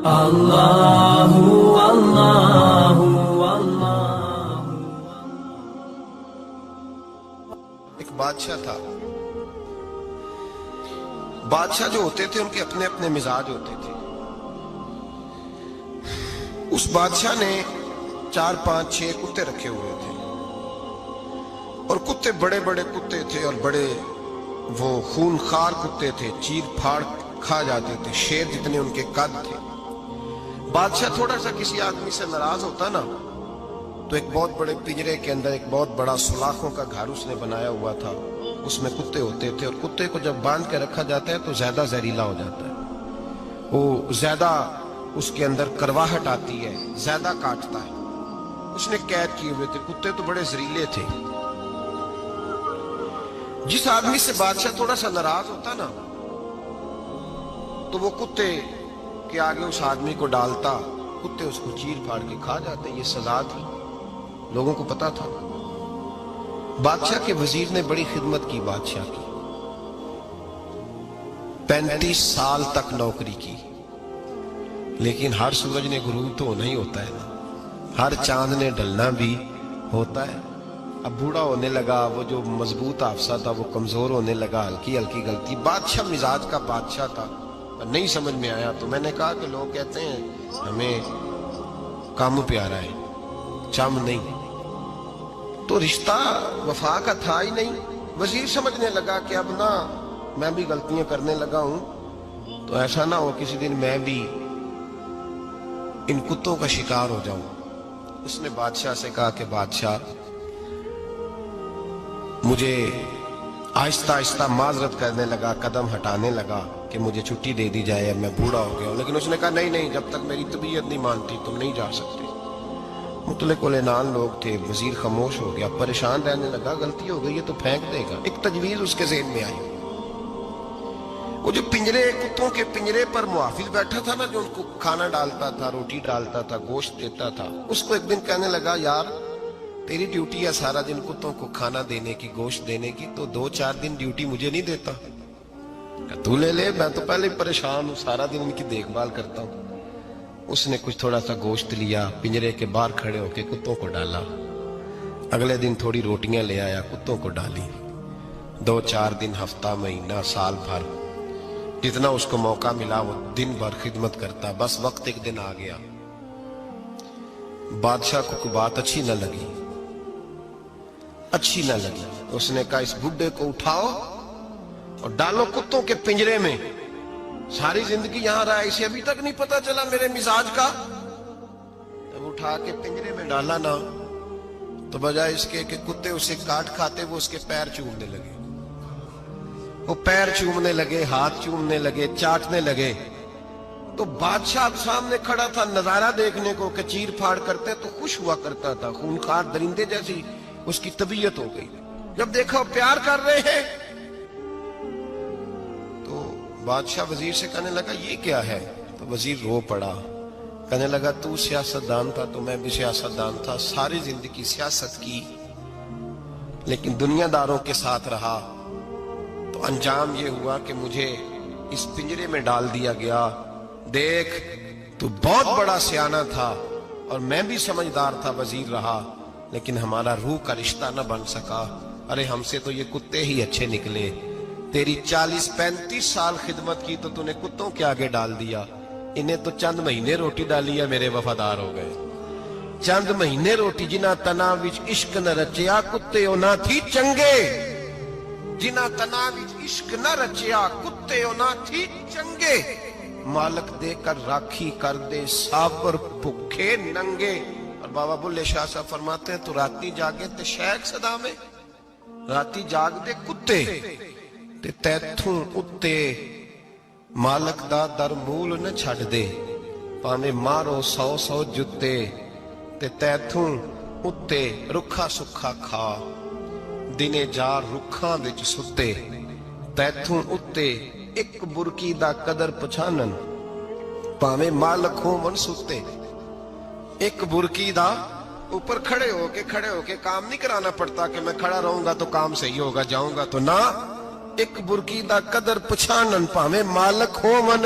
اللہ اللہ اللہ۔ ایک بادشاہ تھا۔ بادشاہ جو ہوتے تھے ان کے اپنے اپنے مزاج ہوتے تھے۔ اس بادشاہ نے 4 5 6 کتے رکھے ہوئے تھے، اور کتے بڑے بڑے کتے تھے، اور بڑے وہ خونخوار کتے تھے، چیر پھاڑ کھا جاتے تھے، شیر جتنے ان کے قد تھے۔ بادشاہ تھوڑا سا کسی آدمی سے ناراض ہوتا نا تو ایک بہت بڑے پنجرے کے اندر ایک بہت بڑا سلاخوں کا گھر اس نے بنایا ہوا تھا، اس میں کتے ہوتے تھے، اور کتے کو جب باندھ کے رکھا جاتا ہے تو زیادہ زہریلا ہو جاتا ہے، وہ زیادہ اس کے اندر کرواہٹ آتی ہے، زیادہ کاٹتا ہے۔ اس نے قید کیے ہوئے تھے، کتے تو بڑے زہریلے تھے۔ جس آدمی سے بادشاہ تھوڑا سا ناراض ہوتا نا تو وہ کتے کے آگے اس آدمی کو ڈالتا، کتے اس کو چیر پھاڑ کے کھا جاتے۔ یہ سزا تھی، لوگوں کو پتا تھا۔ بادشاہ کے وزیر نے بڑی خدمت کی بادشاہ کی، 35 سال تک نوکری کی، لیکن ہر سورج نے غروب تو ہونا ہی ہوتا ہے نا، ہر چاند نے ڈھلنا بھی ہوتا ہے۔ اب بوڑھا ہونے لگا، وہ جو مضبوط حافظہ تھا وہ کمزور ہونے لگا، ہلکی ہلکی غلطی۔ بادشاہ مزاج کا بادشاہ تھا، نہیں سمجھ میں آیا تو میں نے کہا کہ لوگ کہتے ہیں ہمیں کام پیارا ہے، چم نہیں، تو رشتہ وفا کا تھا ہی نہیں۔ وزیر سمجھنے لگا کہ اب نہ میں بھی غلطیاں کرنے لگا ہوں تو ایسا نہ ہو کسی دن میں بھی ان کتوں کا شکار ہو جاؤں۔ اس نے بادشاہ سے کہا کہ بادشاہ مجھے آہستہ آہستہ معذرت کرنے لگا، قدم ہٹانے لگا کہ مجھے چھٹی دے دی جائے، اب میں بوڑھا ہو گیا ہوں۔ لیکن اس نے کہا نہیں نہیں، جب تک میری طبیعت نہیں مانتی تم نہیں جا سکتے۔ مطلق العنان لوگ تھے، وزیر خاموش ہو گیا، پریشان رہنے لگا، غلطی ہو گئی ہے تو پھینک دے گا۔ ایک تجویز اس کے ذہن میں آئی، وہ جو پنجرے کتوں کے پنجرے پر محافظ بیٹھا تھا نا، جو ان کو کھانا ڈالتا تھا، روٹی ڈالتا تھا، گوشت دیتا تھا، اس کو ایک دن کہنے لگا یار تیری ڈیوٹی ہے سارا دن کتوں کو کھانا دینے کی، گوشت دینے کی، تو 2 4 دن ڈیوٹی مجھے نہیں دیتا؟ تو لے لے، میں تو پہلے پریشان ہوں، سارا دن ان کی دیکھ بھال کرتا ہوں۔ اس نے کچھ تھوڑا سا گوشت لیا، پنجرے کے باہر کھڑے ہو کے کتوں کو ڈالا۔ اگلے دن تھوڑی روٹیاں لے آیا، کتوں کو ڈالی۔ 2 4 دن، ہفتہ، مہینہ، سال بھر، جتنا اس کو موقع ملا وہ دن بھر خدمت کرتا۔ بس وقت ایک دن آ گیا، بادشاہ کو کوئی بات اچھی نہ لگی، اس نے کہا اس بڈھے کو اٹھاؤ اور ڈالو کتوں کے پنجرے میں، ساری زندگی یہاں رہا، اسے ابھی تک نہیں پتا چلا میرے مزاج کا۔ جب اٹھا کے پنجرے میں ڈالا نا تو بجائے اس کے کہ کتے اسے کاٹ کھاتے، وہ اس کے پیر چومنے لگے، وہ پیر چومنے لگے، ہاتھ چومنے لگے، چاٹنے لگے۔ تو بادشاہ اب سامنے کھڑا تھا نظارہ دیکھنے کو کہ چیر پھاڑ کرتے تو خوش ہوا کرتا تھا، خونخوار درندے جیسی اس کی طبیعت ہو گئی۔ جب دیکھا وہ پیار کر رہے ہیں تو بادشاہ وزیر سے کہنے لگا یہ کیا ہے؟ تو وزیر رو پڑا، کہنے لگا تو سیاستدان تھا تو میں بھی سیاستدان تھا، ساری زندگی سیاست کی لیکن دنیا داروں کے ساتھ رہا، تو انجام یہ ہوا کہ مجھے اس پنجرے میں ڈال دیا گیا۔ دیکھ تو بہت بڑا سیانہ تھا اور میں بھی سمجھدار تھا، وزیر رہا، لیکن ہمارا روح کا رشتہ نہ بن سکا۔ ارے ہم سے تو یہ کتے ہی اچھے نکلے، تیری 40 35 سال خدمت کی تو نے کتوں کے آگے ڈال دیا، انہیں تو چند مہینے روٹی ڈالی ہے، میرے وفادار ہو گئے۔ چند مہینے روٹی، جنہ تنا وچ عشق نہ رچیا کتے نہ تھی چنگے، جنہ تنا وچ عشق نہ رچیا کتے نہ تھی چنگے، مالک دے کر راکھی کر دے سابر بھکھے ننگے۔ اور بابا بلے شاہ صاحب فرماتے ہیں تو راتی جاگے تے شیخ صدا میں، راتی جاگ دے کتے تے تیتھوں اتے مالک دا در مول نہ چھڑ دے، پاویں مارو 100 جتے تے تیتھوں اتے رکھا سکھا کھا، دنے جار رکھاں وچ ستے، تیتھوں اتے ایک برکی دا قدر پچھانن، پاویں مالک ہو من ستے۔ ایک برکی دا اوپر کھڑے ہو کے کام نہیں کرانا پڑتا کہ میں کھڑا رہوں گا تو کام صحیح ہوگا، جاؤں گا تو نہ، ایک برکی دا قدر پچھانن، پاویں مالک ہو من